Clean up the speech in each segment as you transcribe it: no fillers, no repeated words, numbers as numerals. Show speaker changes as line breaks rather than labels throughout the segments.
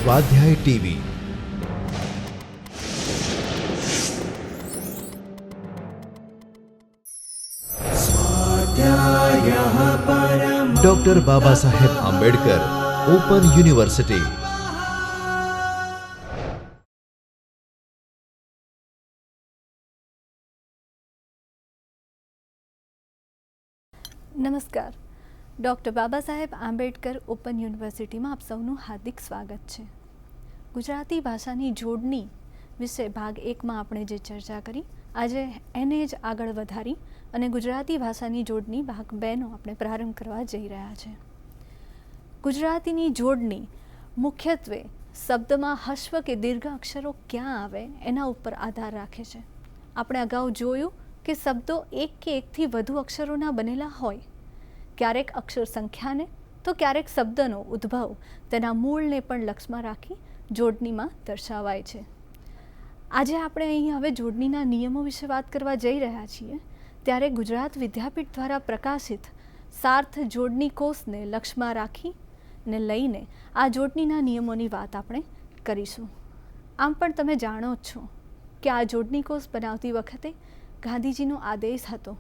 સ્વાધ્યાય TV. Doctor Baba Saheb Ambedkar open university.
નમસ્કાર. Doctor Baba Saheb Ambedkar open યુનિવર્સિટીમાં આપ સૌનું હાર્દિક સ્વાગત છે. ગુજરાતી ભાષાની જોડણી વિશે ભાગ 1માં આપણે જે ચર્ચા કરી, આજે એને જ આગળ વધારી અને ગુજરાતી ભાષાની જોડણી ભાગ 2નો આપણે પ્રારંભ કરવા જઈ રહ્યા છે. ગુજરાતીની જોડણી મુખ્યત્વે શબ્દમાં હસ્વ કે દીર્ઘ અક્ષરો ક્યાં આવે એના ઉપર આધાર રાખે છે. આપણે અગાઉ જોયું કે શબ્દો એક કે એકથી વધુ અક્ષરોના બનેલા હોય. ક્યારેક અક્ષર સંખ્યાને તો ક્યારેક શબ્દનો ઉદ્ભવ તેના મૂળને પણ લક્ષમાં રાખી જોડણીમાં દર્શાવાય છે. આજે આપણે અહીં હવે જોડણીના નિયમો વિશે વાત કરવા જઈ રહ્યા છીએ, ત્યારે ગુજરાત વિદ્યાપીઠ દ્વારા પ્રકાશિત સાર્થ જોડણી કોષને લક્ષમાં રાખીને લઈને આ જોડણીના નિયમોની વાત આપણે કરીશું. આમ પણ તમે જાણો જ છો કે આ જોડણી કોષ બનાવતી વખતે ગાંધીજીનો આદેશ હતો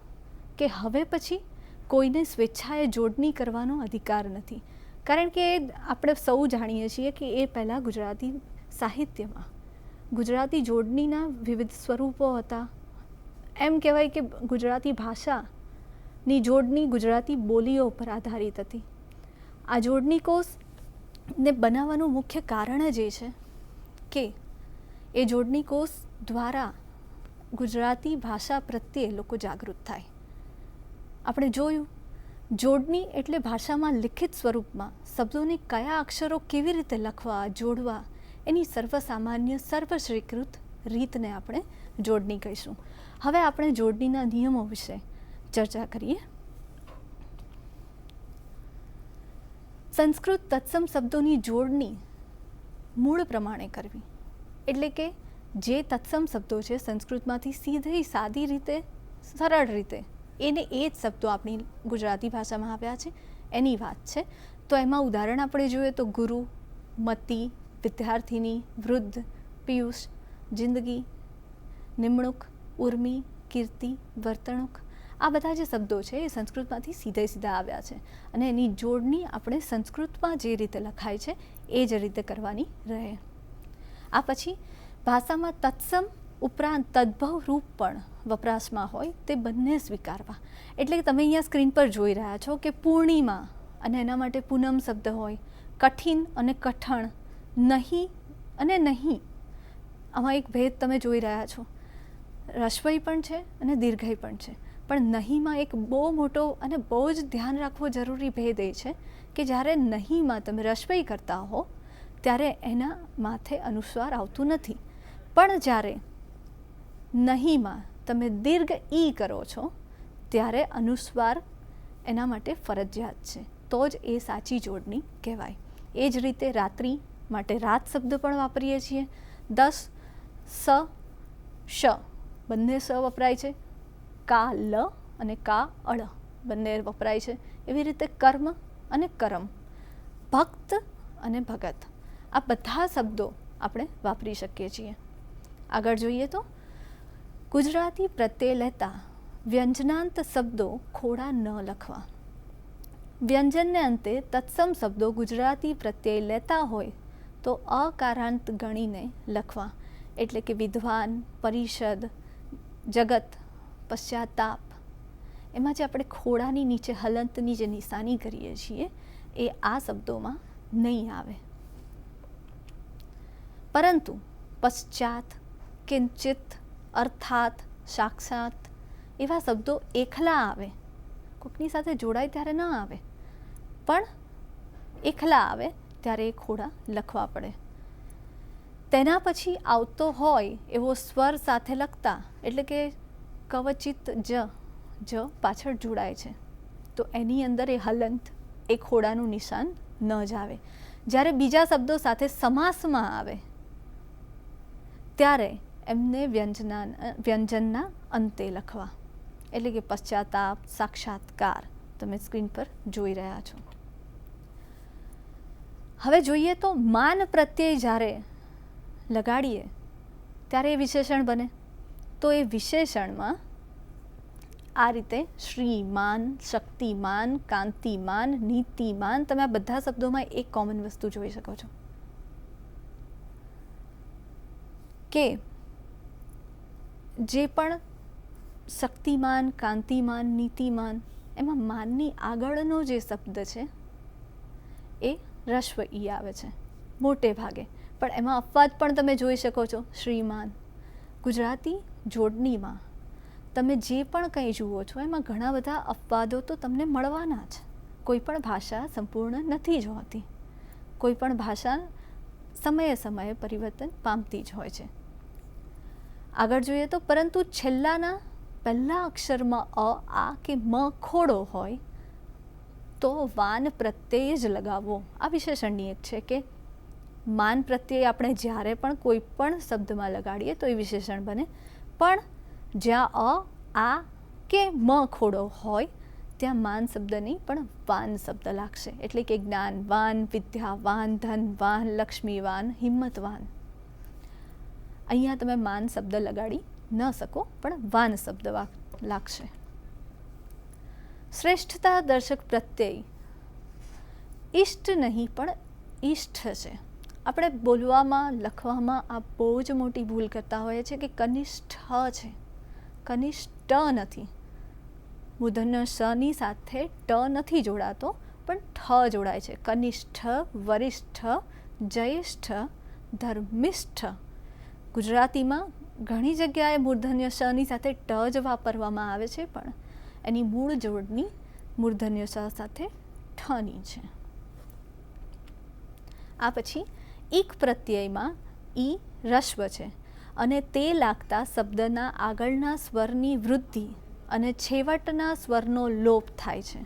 કે હવે પછી કોઈને સ્વેચ્છાએ જોડણી કરવાનો અધિકાર નથી. કારણ કે આપણે સૌ જાણીએ છીએ કે એ પહેલાં ગુજરાતી સાહિત્યમાં ગુજરાતી જોડણીના વિવિધ સ્વરૂપો હતા. એમ કહેવાય કે ગુજરાતી ભાષાની જોડણી ગુજરાતી બોલીઓ પર આધારિત હતી. આ જોડણી કોષને બનાવવાનું મુખ્ય કારણ જ એ છે કે એ જોડણી કોષ દ્વારા ગુજરાતી ભાષા પ્રત્યે લોકો જાગૃત થાય. આપણે જોયું, જોડણી એટલે ભાષામાં લિખિત સ્વરૂપમાં શબ્દોને કયા અક્ષરો કેવી રીતે લખવા, જોડવા, એની સર્વસામાન્ય સર્વશ્રીકૃત રીતને આપણે જોડણી કહીશું. હવે આપણે જોડણીના નિયમો વિશે ચર્ચા કરીએ. સંસ્કૃત તત્સમ શબ્દોની જોડણી મૂળ પ્રમાણે કરવી, એટલે કે જે તત્સમ શબ્દો છે સંસ્કૃતમાંથી સીધી સાદી રીતે, સરળ રીતે એને એ જ શબ્દો આપણી ગુજરાતી ભાષામાં આવ્યા છે એની વાત છે. તો એમાં ઉદાહરણ આપણે જોઈએ તો ગુરુ, મતિ, વિદ્યાર્થિની, વૃદ્ધ, પિયુષ, જિંદગી, નિમણૂક, ઉર્મિ, કીર્તિ, વર્તણૂક, આ બધા જે શબ્દો છે એ સંસ્કૃતમાંથી સીધા આવ્યા છે અને એની જોડણી આપણે સંસ્કૃતમાં જે રીતે લખાય છે એ જ રીતે કરવાની રહે. આ પછી ભાષામાં તત્સમ ઉપરાંત તદ્ભવ રૂપ પણ વપરાશમાં હોય તે બંને સ્વીકારવા. એટલે કે તમે અહીંયા સ્ક્રીન પર જોઈ રહ્યા છો કે પૂર્ણિમા અને એના માટે પૂનમ શબ્દ હોય, કઠિન અને કઠણ, નહીં અને નહીં, આમાં એક ભેદ તમે જોઈ રહ્યા છો. રસ્વઈ પણ છે અને દીર્ઘઈ પણ છે, પણ નહીંમાં એક બહુ મોટો અને બહુ જ ધ્યાન રાખવો જરૂરી ભેદ એ છે કે જ્યારે નહીંમાં તમે રસ્વઈ કરતા હો ત્યારે એના માથે અનુસ્વાર આવતું નથી, પણ જ્યારે નહીંમાં તમે દીર્ઘ ઈ કરો છો ત્યારે અનુસ્વાર એના માટે ફરજિયાત છે, તો જ એ સાચી જોડણી કહેવાય. એ જ રીતે રાત્રિ માટે રાત શબ્દ પણ વાપરીએ છીએ. 10 સ શ બંને સ વપરાય છે, કા લ અને કા અળ બંને વપરાય છે. એવી રીતે કર્મ અને કરમ, ભક્ત અને ભગત, આ બધા શબ્દો આપણે વાપરી શકીએ છીએ. આગળ જોઈએ તો ગુજરાતી પ્રત્યે લેતા વ્યંજનાંત શબ્દો ખોડા ન લખવા. વ્યંજનને અંતે તત્સમ શબ્દો ગુજરાતી પ્રત્યે લેતા હોય તો અકારાંત ગણીને લખવા. એટલે કે વિદ્વાન, પરિષદ, જગત, પશ્ચાતાપ, એમાં જે આપણે ખોડાની નીચે હલંતની જે નિશાની કરીએ છીએ એ આ શબ્દોમાં નહીં આવે. પરંતુ પશ્ચાત, કિંચિત, અર્થાત, સાક્ષાત એવા શબ્દો એકલા આવે, કોઈકની સાથે જોડાય ત્યારે ન આવે, પણ એકલા આવે ત્યારે એ ખોડા લખવા પડે. તેના પછી આવતો હોય એવો સ્વર સાથે લખતા, એટલે કે કવચિત જ પાછળ જોડાય છે તો એની અંદર એ હલંત, એ ખોડાનું નિશાન ન જ આવે. જ્યારે બીજા શબ્દો સાથે સમાસમાં આવે ત્યારે એમને વ્યંજનના અંતે લખવા. એટલે કે પશ્ચાતાપ, સાક્ષાત્કાર તમે સ્ક્રીન પર જોઈ રહ્યા છો. હવે જોઈએ તો માન પ્રત્યય જ્યારે લગાડીએ ત્યારે એ વિશેષણ બને. તો એ વિશેષણમાં આ રીતે શ્રીમાન, શક્તિમાન, કાંતિમાન, નીતિમાન, તમે આ બધા શબ્દોમાં એક કોમન વસ્તુ જોઈ શકો છો કે જે પણ શક્તિમાન, કાંતિમાન, નીતિમાન, એમાં માનની આગળનો જે શબ્દ છે એ રસ્વ ઈ આવે છે મોટે ભાગે, પણ એમાં અપવાદ પણ તમે જોઈ શકો છો. શ્રીમાન ગુજરાતી જોડણીમાં તમે જે પણ કંઈ જુઓ છો એમાં ઘણા બધા અપવાદો તો તમને મળવાના જ. કોઈ પણ ભાષા સંપૂર્ણ નથી જ હોતી, કોઈ પણ ભાષા સમયે સમયે પરિવર્તન પામતી જ હોય છે. આગળ જોઈએ તો પરંતુ છેલ્લાના પહેલા અક્ષરમાં અ, આ કે મ ખોડો હોય તો વાન પ્રત્યય જ લગાવવો. આ વિશેષણની એક છે કે માન પ્રત્યય આપણે જ્યારે પણ કોઈ પણ શબ્દમાં લગાડીએ તો એ વિશેષણ બને, પણ જ્યાં અ, આ કે મ ખોડો હોય ત્યાં માન શબ્દ નહીં પણ વાન શબ્દ લાગશે. એટલે કે જ્ઞાનવાન, વિદ્યાવાન, ધનવાન, લક્ષ્મીવાન, હિંમતવાન. અહીંયા તમે માન શબ્દ લગાડી ન શકો પણ વાન શબ્દ લાગશે. શ્રેષ્ઠતા દર્શક પ્રત્યય ઇષ્ટ નહીં પણ ઈષ્ટ છે. આપણે બોલવામાં, લખવામાં આ બહુ જ મોટી ભૂલ કરતા હોઈએ છીએ કે કનિષ્ઠ છે, કનિષ્ઠ નથી. મૂર્ધન્ય શની સાથે ટ નથી જોડાતો પણ ઠ જોડાય છે. કનિષ્ઠ, વરિષ્ઠ, જ્યેષ્ઠ, ધર્મિષ્ઠ. ગુજરાતીમાં ઘણી જગ્યાએ મૂર્ધન્ય શની સાથે ટ જ વાપરવામાં આવે છે, પણ એની મૂળ જોડણી મૂર્ધન્ય શ સાથે ઠની છે. આ પછી ઈક પ્રત્યયમાં ઈ રસ્વ છે અને તે લાગતા શબ્દના આગળના સ્વરની વૃદ્ધિ અને છેવટના સ્વરનો લોપ થાય છે.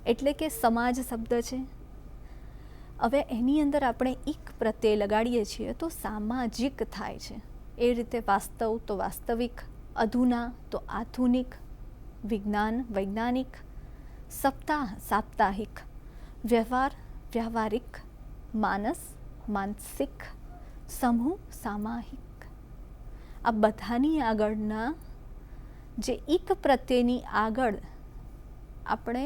એટલે કે સમાજ શબ્દ છે. હવે એની અંદર આપણે ઈક પ્રત્યય લગાડીએ છીએ તો સામાજિક થાય છે. એ રીતે વાસ્તવ તો વાસ્તવિક, અધુના તો આધુનિક, વિજ્ઞાન વૈજ્ઞાનિક, સપ્તાહ સાપ્તાહિક, વ્યવહાર વ્યાવહારિક, માનસ માનસિક, સમૂહ સામાહિક. આ બધાની આગળના જે ઈક પ્રત્યયની આગળ આપણે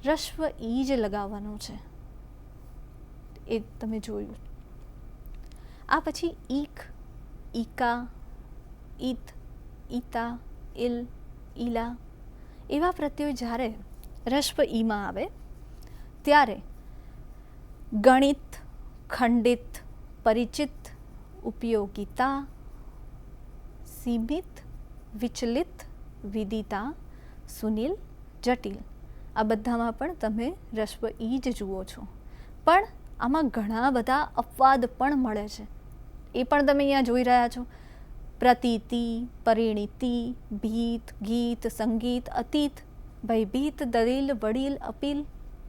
રસ્વ ઈ જ લગાવવાનું છે એ તમે જોયું. આ પછી ઈક, ઈકા, ઈત, ઈતા, ઇલ, ઈલા એવા પ્રત્યયો જ્યારે રસ્વ ઈમાં આવે ત્યારે ગણિત, ખંડિત, પરિચિત, ઉપયોગિતા, સીમિત, વિચલિત, વિદિતા, સુનિલ, જટિલ આ બધામાં પણ તમે રસ્વ ઈ જ જુઓ છો. પણ આમાં ઘણા બધા અપવાદ પણ મળે છે, એ પણ તમે અહીંયા જોઈ રહ્યા છો. પ્રતીતિ, પરિણીતિ, ભીત, ગીત, સંગીત, અતીત, ભયભીત, દલીલ, વડીલ, અપીલ,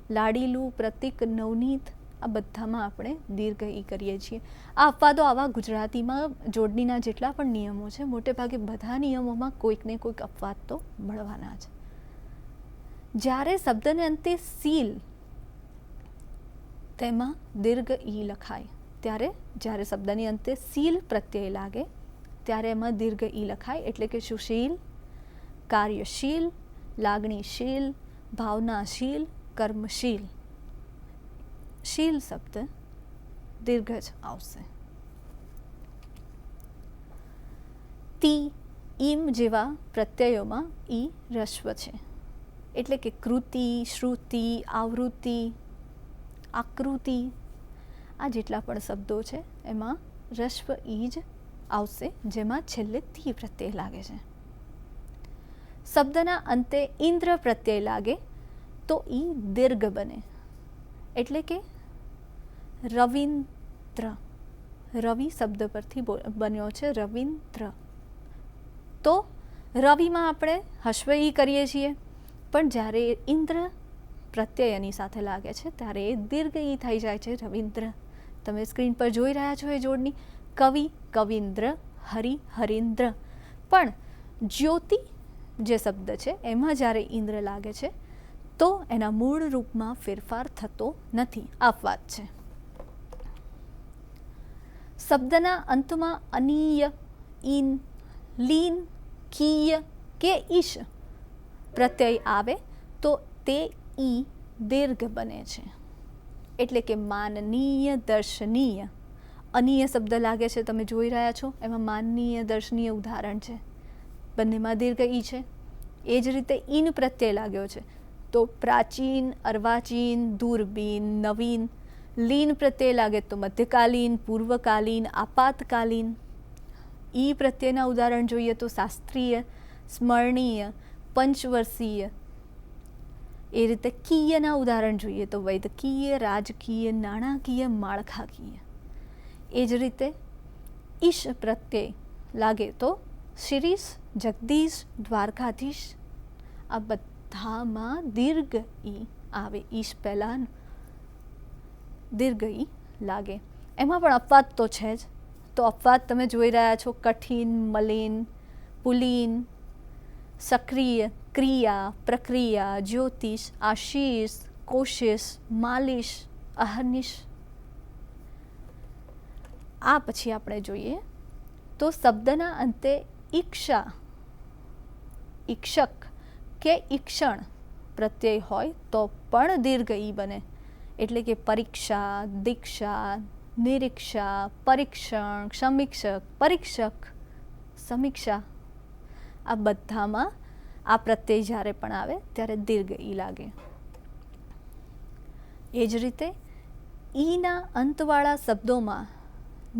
લાડીલું, પ્રતિક, નવનીત આ બધામાં આપણે દીર્ઘ ઈ કરીએ છીએ. આ અપવાદો આવા ગુજરાતીમાં જોડણીના જેટલા પણ નિયમો છે મોટે ભાગે બધા નિયમોમાં કોઈક ને કોઈક અપવાદ તો મળવાના છે. જ્યારે શબ્દને અંતે સીલ તેમાં દીર્ઘ ઈ લખાય ત્યારે જ્યારે શબ્દની અંતે સીલ પ્રત્યય લાગે ત્યારે એમાં દીર્ઘ ઈ લખાય. એટલે કે સુશીલ, કાર્યશીલ, લાગણીશીલ, ભાવનાશીલ, કર્મશીલ. શીલ શબ્દ દીર્ઘ જ આવશે. તી, ઈમ જેવા પ્રત્યયોમાં ઈ રસ્વ છે. એટલે કે કૃતિ, શ્રુતિ, આવૃત્તિ, આકૃતિ આ જેટલા પણ શબ્દો છે એમાં રસ્વ ઈ જ આવશે, જેમાં છેલ્લે તી પ્રત્યય લાગે છે. શબ્દના અંતે ઇન્દ્ર પ્રત્યય લાગે તો ઈ દીર્ઘ બને. એટલે કે રવિન્દ્ર, રવિ શબ્દ પરથી બન્યો છે રવિન્દ્ર. તો રવિમાં આપણે હસ્વ ઈ કરીએ છીએ, પણ જ્યારે ઇન્દ્ર પ્રત્યય એની સાથે લાગે છે ત્યારે એ દીર્ઘ ઈ થઈ જાય છે રવિન્દ્ર. તમે સ્ક્રીન પર જોઈ રહ્યા છો એ જોડણી. કવિ, કવિન્દ્ર, હરિ, હરિન્દ્ર. પણ જ્યોતિ જે શબ્દ છે એમાં જ્યારે ઇન્દ્ર લાગે છે તો એના મૂળ રૂપમાં ફેરફાર થતો નથી. અપવાદ છે. શબ્દના અંતમાં અનીય, ઇન, લીન, કીય કે ઈશ પ્રત્યય આવે તો તે ઈ દીર્ઘ બને છે. એટલે કે માનનીય, દર્શનીય. અનીય શબ્દ લાગે છે, તમે જોઈ રહ્યા છો, એમાં માનનીય, દર્શનીય ઉદાહરણ છે. બંનેમાં દીર્ઘ ઈ છે. એ જ રીતે ઈન પ્રત્યય લાગ્યો છે તો પ્રાચીન, અર્વાચીન, દૂરબીન, નવીન. લીન પ્રત્યય લાગે તો મધ્યકાલીન, પૂર્વકાલીન, આપાતકાલીન. ઈ પ્રત્યયના ઉદાહરણ જોઈએ તો શાસ્ત્રીય, સ્મરણીય, પંચવર્ષીય. એ રીતે કીયના ઉદાહરણ જોઈએ તો વૈદકીય, રાજકીય, નાણાકીય, માળખાકીય. એ જ રીતે ઈશ પ્રત્યય લાગે તો શિરીષ, જગદીશ, દ્વારકાધીશ. આ બધામાં દીર્ઘ ઈ આવે. ઈશ પહેલાં દીર્ઘ ઈ લાગે. એમાં પણ અપવાદ તો છે જ. તો અપવાદ તમે જોઈ રહ્યા છો, કઠિન, મલિન, પુલીન, સક્રિય, ક્રિયા, પ્રક્રિયા, જ્યોતિષ, આશીષ, કોશિશ, માલિશ, અહર્નિશ. આ પછી આપણે જોઈએ તો શબ્દના અંતે ઈક્ષા, ઈક્ષક કે ઈક્ષણ પ્રત્યય હોય તો પણ દીર્ઘ ઈ બને. એટલે કે પરીક્ષા, દીક્ષા, નિરીક્ષા, પરીક્ષણ, સમીક્ષક, પરીક્ષક, સમીક્ષા. આ બધામાં આ પ્રત્યય જ્યારે પણ આવે ત્યારે દીર્ઘ ઈ લાગે. એ જ રીતે ઈના અંતવાળા શબ્દોમાં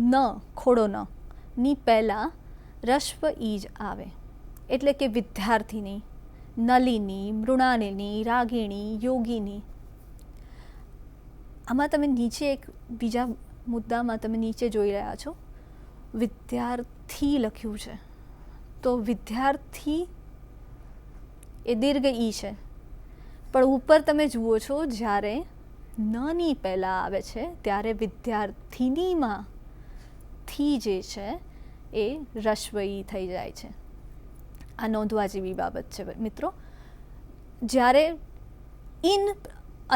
ન, ખોડો ન ની પહેલાં રસ્વ ઈ જ આવે. એટલે કે વિદ્યાર્થીની, નલિની, મૃણાલિની, રાગિણી, યોગિની. આમાં તમે નીચે એક બીજા મુદ્દામાં તમે નીચે જોઈ રહ્યા છો વિદ્યાર્થી લખ્યું છે. તો વિદ્યાર્થી એ દીર્ઘ ઈ છે, પણ ઉપર તમે જુઓ છો જ્યારે નની પહેલાં આવે છે ત્યારે વિદ્યાર્થીનીમાં થી જે છે એ રસ્વ ઈ થઈ જાય છે. આ નોંધવા જેવી બાબત છે મિત્રો. જ્યારે ઇન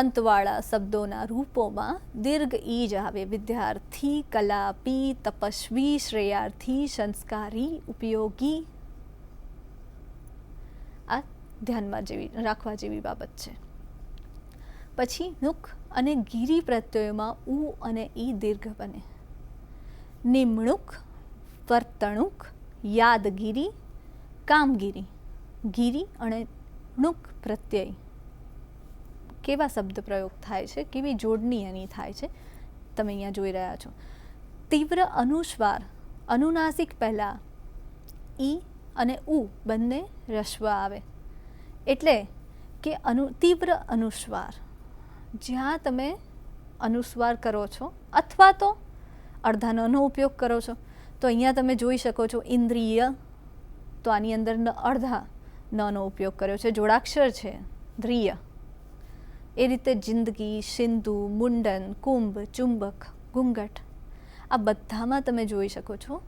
અંતવાળા શબ્દોના રૂપોમાં દીર્ઘ ઈ જ આવે. વિદ્યાર્થી, કલાપી, તપસ્વી, શ્રેયાર્થી, સંસ્કારી, ઉપયોગી. આ ધ્યાનમાં રાખવા જેવી બાબત છે. પછી નુક અને ગીરી પ્રત્યયોમાં ઉ અને ઈ દીર્ઘ બને. નિમણૂક, વર્તણૂક, યાદગીરી, કામગીરી. ગીરી અને ણુક પ્રત્યય કેવા શબ્દ પ્રયોગ થાય છે, કેવી જોડણી એની થાય છે, તમે અહીંયા જોઈ રહ્યા છો. તીવ્ર અનુસ્વાર, અનુનાસિક પહેલાં ઈ અને ઉ બંને રસ્વ આવે. એટલે કે તીવ્ર અનુસ્વાર, જ્યાં તમે અનુસ્વાર કરો છો અથવા તો અડધા નનો ઉપયોગ કરો છો. તો અહીંયા તમે જોઈ શકો છો ઇન્દ્રિય, તો આની અંદર અડધા નનો ઉપયોગ કર્યો છે, જોડાક્ષર છે દ્રિય. એ રીતે જિંદગી, સિંધુ, મુંડન, કુંભ, ચુંબક, ઘૂંઘટ. આ બધામાં તમે જોઈ શકો છો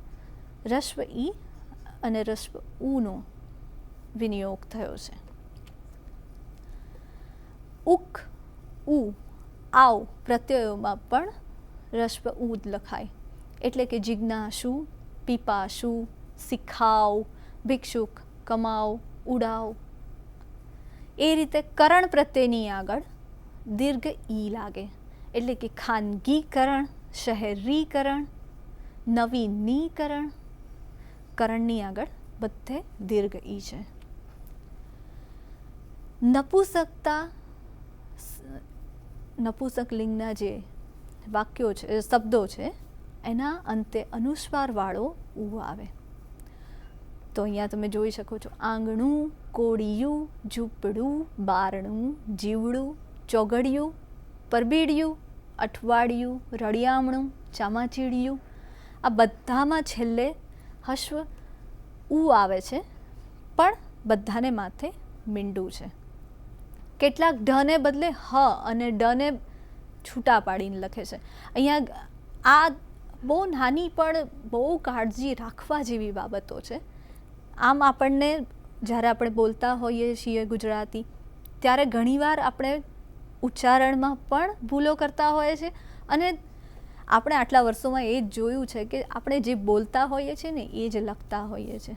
રસ્વ ઈ અને રસ્વ ઉનો વિનિયોગ થયો છે. ઉક, ઉ, આવ પ્રત્યયોમાં પણ રસ્વ ઉ જ લખાય. એટલે કે જિજ્ઞાસુ, પીપાસુ, શીખાવ, ભિક્ષુક, કમાવ, ઉડાવ. એ રીતે કરણ પ્રત્યેની આગળ દીર્ઘ ઈ લાગે. એટલે કે ખાનગીકરણ, શહેરીકરણ, નવીનીકરણ. કરણની આગળ બધે દીર્ઘ ઈ છે. નપુંસકતા, નપુંસક લિંગના જે વાક્યો છે, શબ્દો છે, એના અંતે અનુસ્વારવાળો ઉ આવે. તો અહીંયા તમે જોઈ શકો છો આંગણું, કોડિયું, ઝૂંપડું, બારણું, જીવડું, ચોગડિયું, પરબીડિયું, અઠવાડિયું, રળિયામણું, ચામાચીડિયું. આ બધામાં છેલ્લે હસ્વ ઉ આવે છે, પણ બધાને માથે મીંડું છે. કેટલાક ઢને બદલે હ અને ડને છૂટા પાડીને લખે છે. અહીંયા આ બહુ નાની પણ બહુ કાળજી રાખવા જેવી બાબતો છે. આમ આપણને જ્યારે આપણે બોલતા હોઈએ છીએ ગુજરાતી ત્યારે ઘણીવાર આપણે ઉચ્ચારણમાં પણ ભૂલો કરતા હોઈએ છીએ અને આપણે આટલા વર્ષોમાં એ જ જોયું છે કે આપણે જે બોલતા હોઈએ છીએ ને એ જ લખતા હોઈએ છીએ.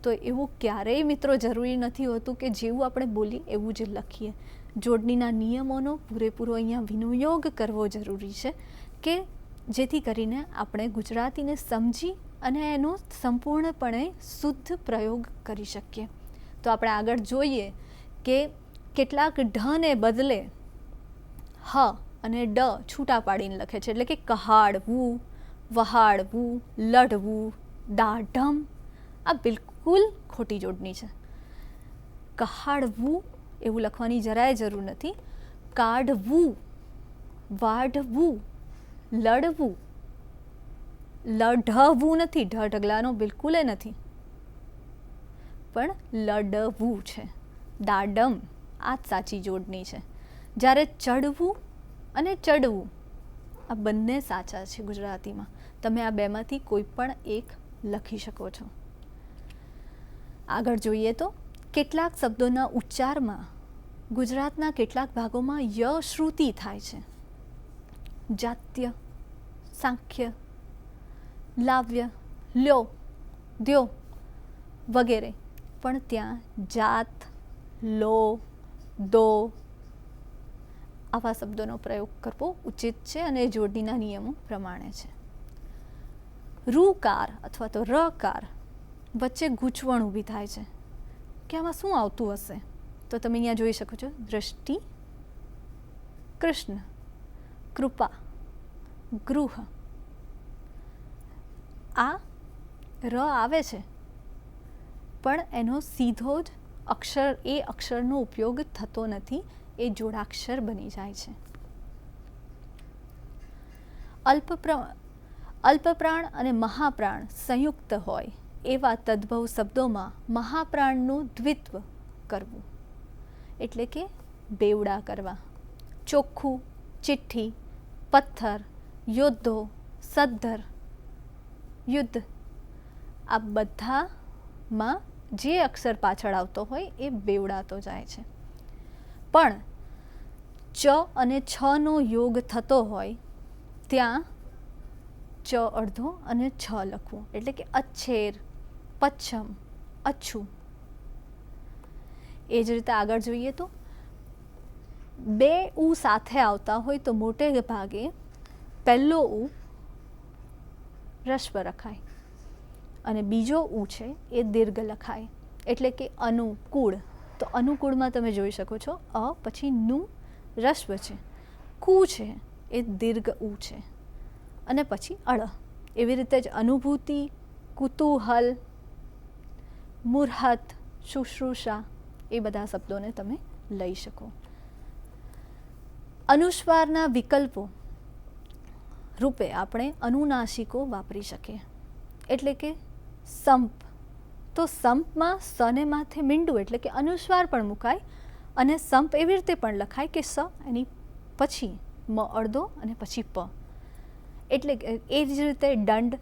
તો એવું ક્યારેય મિત્રો જરૂરી નથી હોતું કે જેવું આપણે બોલીએ એવું જ લખીએ. જોડણીના નિયમોનો પૂરેપૂરો અહીંયા વિનિયોગ કરવો જરૂરી છે કે જેથી કરીને આપણે ગુજરાતીને સમજી અને એનો સંપૂર્ણપણે શુદ્ધ પ્રયોગ કરી શકીએ. તો આપણે આગળ જોઈએ કે કેટલાક ઢને બદલે હ અને ડ છૂટા પાડીને લખે છે, એટલે કે કહાડવું, વહાડવું, લડવું, દાઢમ. આ બિલકુલ ખોટી જોડણી છે. કહાડવું એવું લખવાની જરાય જરૂર નથી. કાઢવું, વાઢવું, લડવું, લઢવું નથી, ઢ ઢગલાનો બિલકુલ નથી, પણ લડવું છે. દાડમ આ જ સાચી જોડણી છે. જ્યારે ચડવું અને ચડવું આ બંને સાચા છે ગુજરાતીમાં. તમે આ બેમાંથી કોઈ પણ એક લખી શકો છો. આગળ જોઈએ તો કેટલાક શબ્દોના ઉચ્ચારમાં ગુજરાતના કેટલાક ભાગોમાં ય શ્રુતિ થાય છે. જાત્ય, સાંખ્ય, લાવ્ય, લ્યો, દ્યો વગેરે. પણ ત્યાં જાત, લો, દો આવા શબ્દોનો પ્રયોગ કરવો ઉચિત છે અને જોડણીના નિયમો પ્રમાણે છે. રૂકાર અથવા તો રકાર વચ્ચે ગૂંચવણ ઊભી થાય છે કે આમાં શું આવતું હશે. તો તમે અહીંયા જોઈ શકો છો દ્રષ્ટિ, કૃષ્ણ, કૃપા, ગૃહ. આ ર આવે છે પણ એનો સીધો જ અક્ષરનો ઉપયોગ થતો નથી, એ જોડાક્ષર બની જાય છે. અલ્પપ્રાણ અને મહાપ્રાણ સંયુક્ત હોય એવા તદ્ભવ શબ્દોમાં મહાપ્રાણનું દ્વિત્વ કરવું એટલે કે બેવડા કરવા. ચોખ્ખું, ચિઠ્ઠી, પથ્થર, યોદ્ધો, સદ્ધર, યુદ્ધ આ બધામાં જે અક્ષર પાછળ આવતો હોય એ બેવડાતો જાય છે. પણ ચ અને છનો યોગ થતો હોય ત્યાં ચ અડધો અને છ લખવું એટલે કે અચ્છેર, પચ્છમ, અચ્છું. એ જ રીતે આગળ જોઈએ તો બે ઉ સાથે આવતા હોય તો મોટે ભાગે પહેલો ઉ રસ્વ રખાય અને બીજો ઉ છે એ દીર્ઘ લખાય એટલે કે અનુકૂળ. તો અનુકૂળમાં તમે જોઈ શકો છો અ પછી નું રસ્વ છે, કુ છે એ દીર્ઘ ઉ છે અને પછી અળ. એવી રીતે જ અનુભૂતિ, કુતૂહલ, મુરહત, શુશ્રૂષા એ બધા શબ્દોને તમે લઈ શકો. અનુસ્વારના વિકલ્પો રૂપે આપણે અનુનાસિકો વાપરી શકીએ એટલે કે સંપ. તો સંપમાં સને માથે મીંડું એટલે કે અનુસ્વાર પણ મુકાય અને સંપ એવી રીતે પણ લખાય કે સ એની પછી મ અડધો અને પછી પ. એટલે એ જ રીતે દંડ,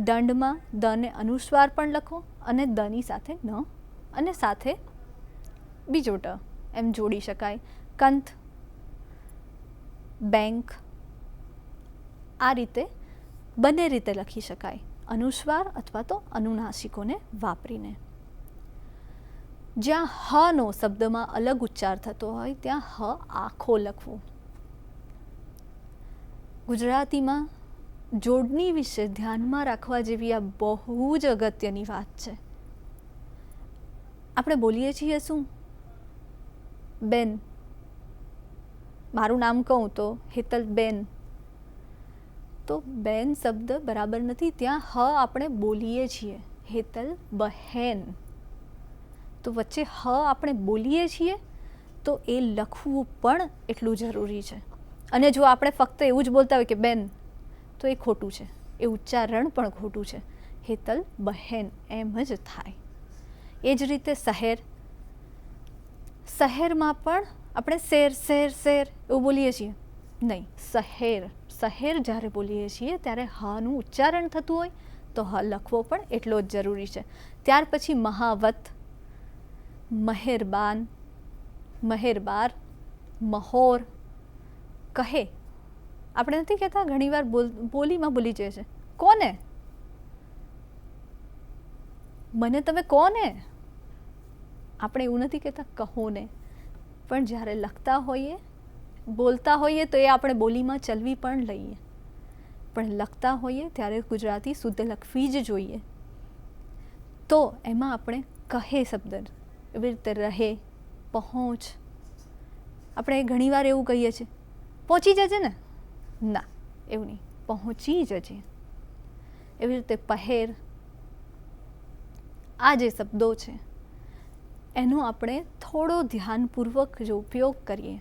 દંડમાં દને અનુસ્વાર પણ લખો અને દની સાથે ન અને સાથે બીજો ટ એમ જોડી શકાય. કંથ, બેંક આ રીતે બંને રીતે લખી શકાય અનુસ્વાર અથવા તો અનુનાસિકોને વાપરીને. જ્યાં હ નો શબ્દમાં અલગ ઉચ્ચાર થતો હોય ત્યાં હ આખો લખવો. ગુજરાતીમાં જોડણી વિશે ધ્યાનમાં રાખવા જેવી આ બહુ જ અગત્યની વાત છે. આપણે બોલીએ છીએ શું? બેન. મારું નામ કહું તો હેતલબેન. તો બેન શબ્દ બરાબર નથી, ત્યાં હ આપણે બોલીએ છીએ હેતલ બહેન. તો વચ્ચે હ આપણે બોલીએ છીએ તો એ લખવું પણ એટલું જરૂરી છે. અને જો આપણે ફક્ત એવું જ બોલતા હોય કે બેન તો એ ખોટું છે, એ ઉચ્ચારણ પણ ખોટું છે. હેતલ બહેન એમ જ થાય. એ જ રીતે શહેર, શહેરમાં પણ આપણે શેર શેર શેર એવું બોલીએ છીએ નહીં, શહેર. શહેર જ્યારે બોલીએ છીએ ત્યારે હનું ઉચ્ચારણ થતું હોય તો હ લખવો પણ એટલો જ જરૂરી છે. ત્યાર પછી મહાવત, મહેરબાન, મહેરબાર, મહોર, કહે. આપણે નથી કહેતા ઘણીવાર બોલીમાં ભૂલી જાય છે, કોને, મને તમે કોને. આપણે એવું નથી કહેતા કહોને, પણ જ્યારે લખતા હોઈએ, બોલતા હોઈએ તો એ આપણે બોલીમાં ચલવી પણ લઈએ, પણ લખતા હોઈએ ત્યારે ગુજરાતી શુદ્ધ લખવી જ જોઈએ. તો એમાં આપણે કહે શબ્દ એવી રીતે રહે, પહોંચ. આપણે ઘણીવાર એવું કહીએ છીએ, પહોંચી જજે ને. ના, એવું નહીં, પહોંચી જજે. એવી રીતે પહેર. આ જે શબ્દો છે એનો આપણે થોડો ધ્યાનપૂર્વક જો ઉપયોગ કરીએ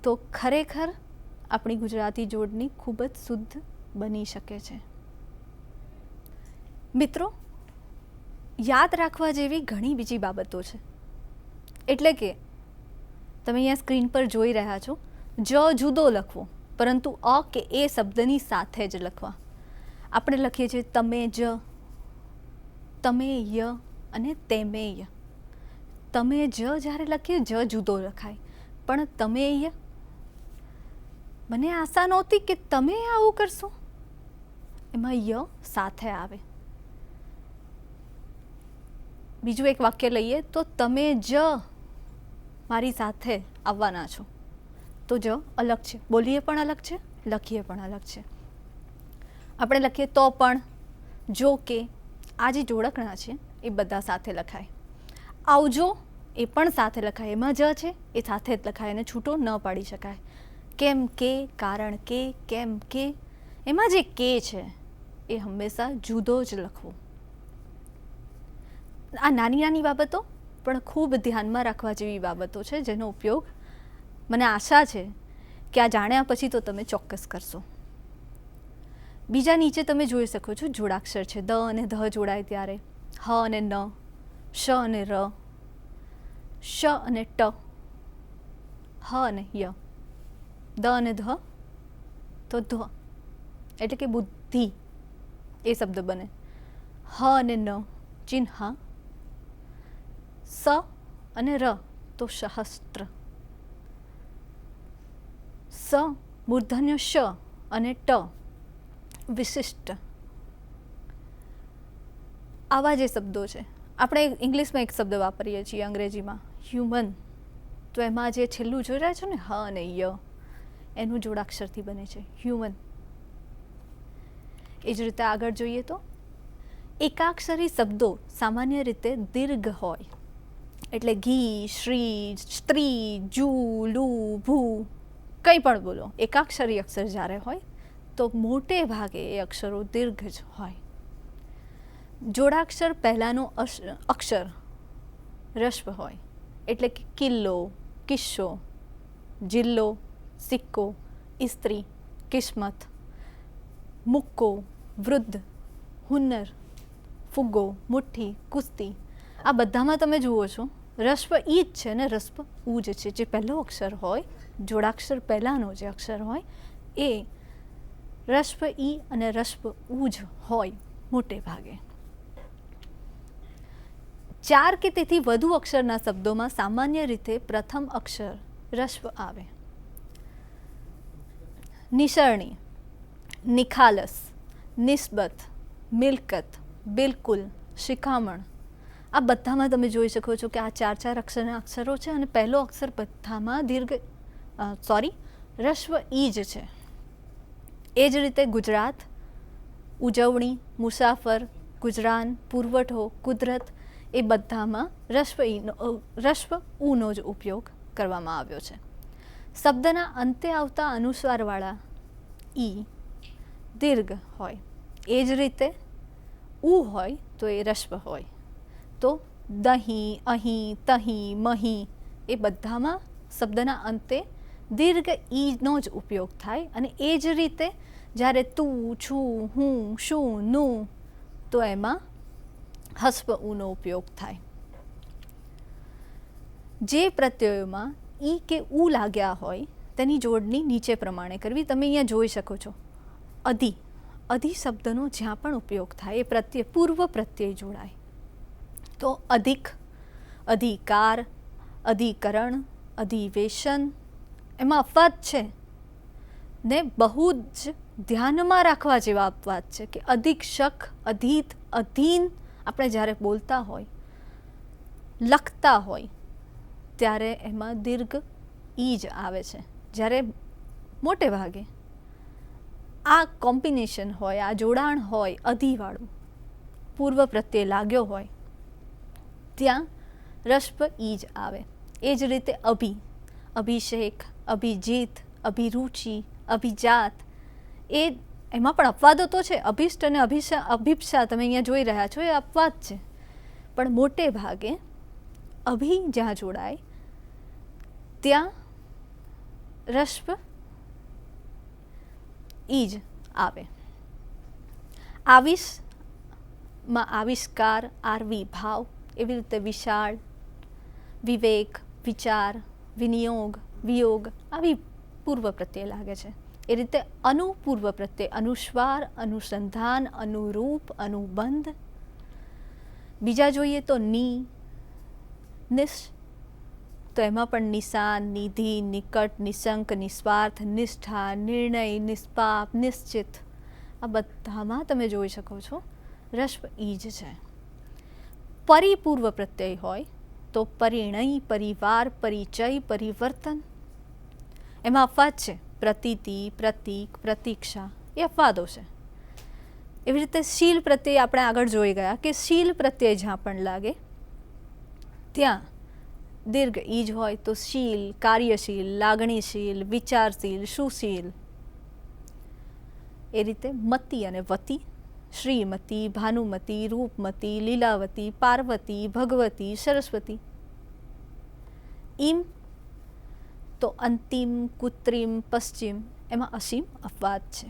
તો ખરેખર આપણી ગુજરાતી જોડણી ખૂબ જ શુદ્ધ બની શકે છે. મિત્રો, યાદ રાખવા જેવી ઘણી બીજી બાબતો છે. એટલે કે તમે અહીંયા સ્ક્રીન પર જોઈ રહ્યા છો, જ જુદો લખવો, પરંતુ અ કે એ શબ્દની સાથે જ લખવા. આપણે લખીએ છીએ તમે જ, તમે ય અને તેમે ય. તમે જ જ્યારે લખીએ જ જુદો લખાય, પણ તમે ય, મને આશા નહોતી કે તમે આવું કરશો, એમાં ય સાથે આવે. બીજું એક વાક્ય લઈએ તો તમે જ મારી સાથે આવવાના છો, તો જ અલગ છે, બોલીએ પણ અલગ છે, લખીએ પણ અલગ છે. આપણે લખીએ તો પણ, જો કે, આ જે જોડકણા છે એ બધા સાથે લખાય. આવજો એ પણ સાથે લખાય, એમાં જ છે એ સાથે જ લખાય અને છૂટો ન પાડી શકાય. કેમ કે, કારણ કે, કેમ કે, એમાં જે કે છે એ હંમેશા જુદો જ લખવો. આ નાની નાની બાબતો પણ ખૂબ ધ્યાનમાં રાખવા જેવી બાબતો છે, જેનો ઉપયોગ મને આશા છે કે આ જાણ્યા પછી તો તમે ચોક્કસ કરશો. બીજા નીચે તમે જોઈ શકો છો જોડાક્ષર છે. દ અને ધ જોડાય ત્યારે, હ અને ન, શ અને ર, શ અને ટ, હ અને ય, દ અને ધ તો ધ, એટલે કે બુદ્ધિ એ શબ્દ બને. હ અને ન ચિહ્ન, સ અને ર તો સહસ્ત્ર, સ મૂર્ધન્ય શ અને ટ વિશિષ્ટ. આવા જે શબ્દો છે, આપણે ઇંગ્લિશમાં એક શબ્દ વાપરીએ છીએ અંગ્રેજીમાં હ્યુમન, તો એમાં જે છેલ્લું જોઈ રહ્યા છો ને હ અને ય, એનું જોડાક્ષરથી બને છે હ્યુમન. એ જ રીતે આગળ જોઈએ તો એકાક્ષરી શબ્દો સામાન્ય રીતે દીર્ઘ હોય, એટલે ઘી, શ્રી, સ્ત્રી, જુ, લુ, ભૂ, કંઈ પણ બોલો, એકાક્ષરી અક્ષર જ્યારે હોય તો મોટે ભાગે એ અક્ષરો દીર્ઘ જ હોય. જોડાક્ષર પહેલાંનો અક્ષર રસ્વ હોય, એટલે કે કિલ્લો, કિસ્સો, જિલ્લો, સિક્કો, ઇસ્ત્રી, કિસ્મત, મુક્કો, વૃદ્ધ, હુન્નર, ફુગ્ગો, મુઠ્ઠી, કુસ્તી. આ બધામાં તમે જુઓ છો રસ્વ ઈ જ છે ને રસ્વ ઉ જ છે. જે પહેલો અક્ષર હોય, જોડાક્ષર પહેલાંનો જે અક્ષર હોય એ રસ્વ ઈ અને રસ્વ ઉ જ હોય મોટે ભાગે. 4 કે તેથી વધુ અક્ષરના શબ્દોમાં સામાન્ય રીતે પ્રથમ અક્ષર રસ્વ આવે. નિસરણી, નિખાલસ, નિસ્બત, મિલકત, બિલકુલ, શિખામણ. આ બધામાં તમે જોઈ શકો છો કે આ 4 અક્ષરના અક્ષરો છે અને પહેલો અક્ષર બધામાં રસ્વ ઈ જ છે. એ જ રીતે ગુજરાત, ઉજવણી, મુસાફર, ગુજરાન, પુરવઠો, કુદરત, એ બધામાં રસ્વ ઉનો જ ઉપયોગ કરવામાં આવ્યો છે. શબ્દના અંતે આવતા અનુસ્વારવાળા ઈ દીર્ઘ હોય, એ જ રીતે ઉ હોય તો એ રસ્વ હોય. તો દહીં, અહીં, તહીં, મહીં, એ બધામાં શબ્દના અંતે દીર્ઘ ઈનો જ ઉપયોગ થાય. અને એ જ રીતે જ્યારે તું, છું, હું, શું, નું, તો એમાં હસ્વ ઉનો ઉપયોગ થાય. જે પ્રત્યયોમાં ઈ કે ઉ લાગ્યા હોય તેની જોડણી નીચે પ્રમાણે કરવી. તમે અહીંયા જોઈ શકો છો અધિ. અધિ શબ્દનો જ્યાં પણ ઉપયોગ થાય એ પ્રત્યય પૂર્વ પ્રત્યય જોડાય. તો અધિક, અધિકાર, અધિકરણ, અધિવેશન, એમાં અપવાદ છે ને બહુ જ ધ્યાનમાં રાખવા જેવા અપવાદ છે કે અધિક્ષક, અધીત, અધીન આપણે જ્યારે બોલતા હોય, લખતા હોય ત્યારે એમાં દીર્ઘ ઈ જ આવે છે. જ્યારે મોટે ભાગે આ કોમ્બિનેશન હોય, આ જોડાણ હોય અધિવાળું, પૂર્વ પ્રત્યે લાગ્યો હોય, ત્યાં રસ્પ ઈ જ આવે. એ જ રીતે અભિષેક, અભિજીત, અભિરુચિ, અભિજાત, એમાં પણ અપવાદો તો છે. અભિષ્ટ અને અભિપ્સા તમે અહીંયા જોઈ રહ્યા છો, એ અપવાદ છે. પણ મોટે ભાગે જ્યાં જોડાય ત્યાં રસ્પ ઈ જ આવે. આવિષમાં આવિષ્કાર, આરવી ભાવ, એવી રીતે વિશાળ, વિવેક, વિચાર, વિનિયોગ, વિયોગ આવી પૂર્વ પ્રત્યે લાગે છે. એ રીતે અનુપૂર્વ પ્રત્યે અનુસ્વાર, અનુસંધાન, અનુરૂપ, અનુબંધ. બીજા જોઈએ તો નિશ, તો એમાં પણ નિશાન, નિધિ, નિકટ, નિશંક, નિસ્વાર્થ, નિષ્ઠા, નિર્ણય, નિષ્પાપ, નિશ્ચિત, આ બધામાં તમે જોઈ શકો છો રસ્પ ઈ જ છે. પરિપૂર્વ પ્રત્યય હોય તો પરિણય, પરિવાર, પરિચય, પરિવર્તન, એમાં અપવાદ છે. પ્રતીતિ, પ્રતીક, પ્રતીક્ષા, એ અપવાદો છે. એવી રીતે શીલ પ્રત્યય આપણે આગળ જોઈ ગયા કે શીલ પ્રત્યય જ્યાં પણ લાગે ત્યાં દીર્ઘ ઈ જ હોય તો શીલ, કાર્યશીલ, લાગણીશીલ, વિચારશીલ, સુશીલ. એ રીતે મતિ અને વતી, શ્રીમતી, ભાનુમતી, રૂપમતી, લીલાવતી, પાર્વતી, ભગવતી, સરસ્વતી. તો અંતિમ, કૃત્રિમ, પશ્ચિમ, એમાં અસીમ અપવાદ છે.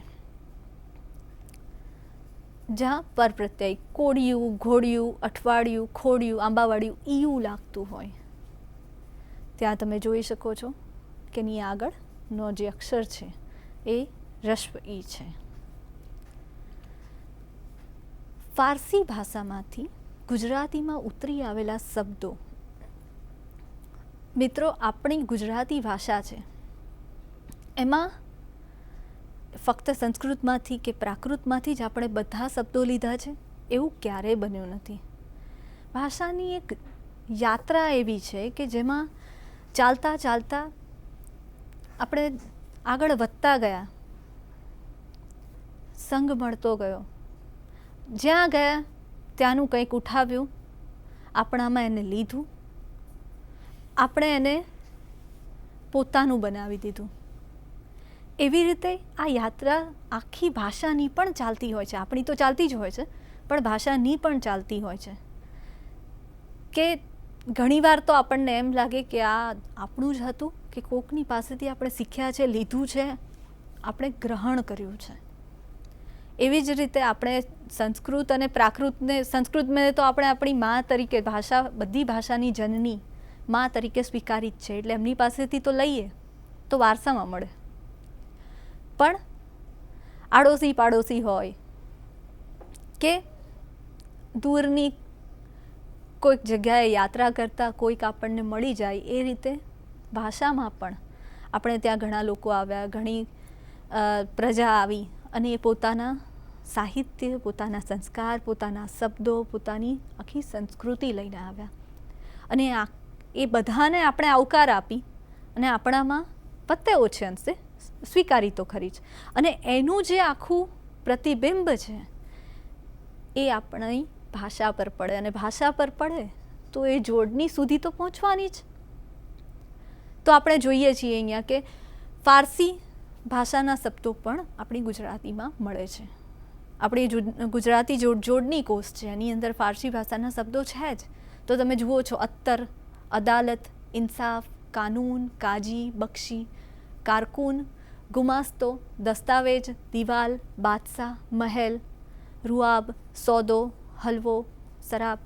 જ્યાં પર પ્રત્યય કોડિયું, ઘોડિયું, અઠવાડિયું, ખોડિયું, આંબાવાડિયું, ઈયું લાગતું હોય ત્યાં તમે જોઈ શકો છો કે એની આગળનો જે અક્ષર છે એ રસ્પ ઈ છે. ફારસી ભાષામાંથી ગુજરાતીમાં ઉતરી આવેલા શબ્દો, મિત્રો આપણી ગુજરાતી ભાષા છે એમાં ફક્ત સંસ્કૃતમાંથી કે પ્રાકૃતમાંથી જ આપણે બધા શબ્દો લીધા છે એવું ક્યારેય બન્યું નથી. ભાષાની એક યાત્રા એવી છે કે જેમાં ચાલતા ચાલતા આપણે આગળ વધતા ગયા, સંગ મળતો ગયો, જ્યાં ગયા ત્યાંનું કંઈક ઉઠાવ્યું, આપણામાં એને લીધું, આપણે એને પોતાનું બનાવી દીધું. એવી રીતે આ યાત્રા આખી ભાષાની પણ ચાલતી હોય છે. આપણી તો ચાલતી જ હોય છે પણ ભાષાની પણ ચાલતી હોય છે કે ઘણીવાર તો આપણને એમ લાગે કે આ આપણું જ હતું કે કોકની પાસેથી આપણે શીખ્યા છે, લીધું છે, આપણે ગ્રહણ કર્યું છે. એવી જ રીતે આપણે સંસ્કૃત અને પ્રાકૃતને, સંસ્કૃતને તો આપણે આપણી મા તરીકે, ભાષા બધી ભાષાની જનની મા તરીકે સ્વીકારી જ છે, એટલે એમની પાસેથી તો લઈએ તો વારસામાં મળે. પણ આડોશી પાડોશી હોય કે દૂરની કોઈક જગ્યાએ યાત્રા કરતા કોઈક આપણને મળી જાય, એ રીતે ભાષામાં પણ આપણે ત્યાં ઘણા લોકો આવ્યા, ઘણી પ્રજા આવી અને એ પોતાના સાહિત્ય, પોતાના સંસ્કાર, પોતાના શબ્દો, પોતાની આખી સંસ્કૃતિ લઈને આવ્યા. અને એ બધાને આપણે આવકાર આપી અને આપણામાં પત્તે ઓછે અંશે સ્વીકારી તો ખરી જ. અને એનું જે આખું પ્રતિબિંબ છે એ આપણી ભાષા પર પડે, અને ભાષા પર પડે તો એ જોડણી સુધી તો પહોંચવાની જ. તો આપણે જોઈએ છીએ અહીંયા કે ફારસી ભાષાના શબ્દો પણ આપણી ગુજરાતીમાં મળે છે. આપણી ગુજરાતી જોડણી કોષ છે એની અંદર ફારસી ભાષાના શબ્દો છે જ. તો તમે જુઓ છો અત્તર, અદાલત, ઇન્સાફ, કાનૂન, કાજી, બક્ષી, કારકુન, ગુમાસ્તો, દસ્તાવેજ, દિવાલ, બાદશાહ, મહેલ, રૂઆબ, સોદો, હલવો, શરાબ.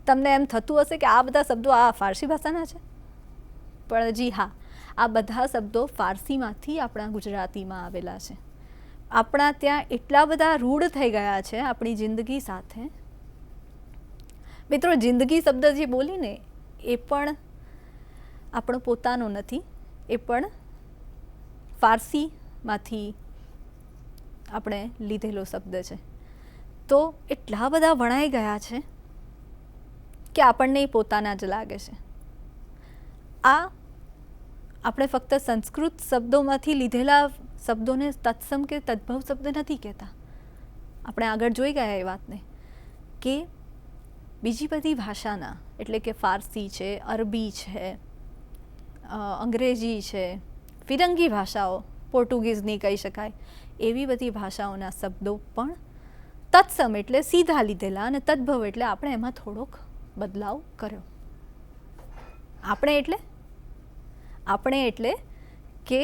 તમને એમ થતું હશે કે આ બધા શબ્દો આ ફારસી ભાષાના છે, પણ જી હા, આ બધા શબ્દો ફારસીમાંથી આપણા ગુજરાતીમાં આવેલા છે. આપણા ત્યાં એટલા બધા રૂઢ થઈ ગયા છે આપણી જિંદગી સાથે મિત્રો, જિંદગી શબ્દ જે બોલીને એ પણ આપણો પોતાનો નથી, એ પણ ફારસીમાંથી આપણે લીધેલો શબ્દ છે. તો એટલા બધા વણાઈ ગયા છે કે આપણને એ પોતાના જ લાગે છે. આ આપણે ફક્ત સંસ્કૃત શબ્દોમાંથી લીધેલા શબ્દોને તત્સમ કે તદ્ભવ શબ્દ નથી કહેતા. આપણે આગળ જોઈ ગયા એ વાતને કે બીજી બધી ભાષાના, એટલે કે ફારસી છે, અરબી છે, અંગ્રેજી છે, ફિરંગી ભાષાઓ, પોર્ટુગીઝની કહી શકાય, એવી બધી ભાષાઓના શબ્દો પણ તત્સમ એટલે સીધા લીધેલા અને તદ્ભવ એટલે આપણે એમાં થોડોક બદલાવ કર્યો. આપણે એટલે કે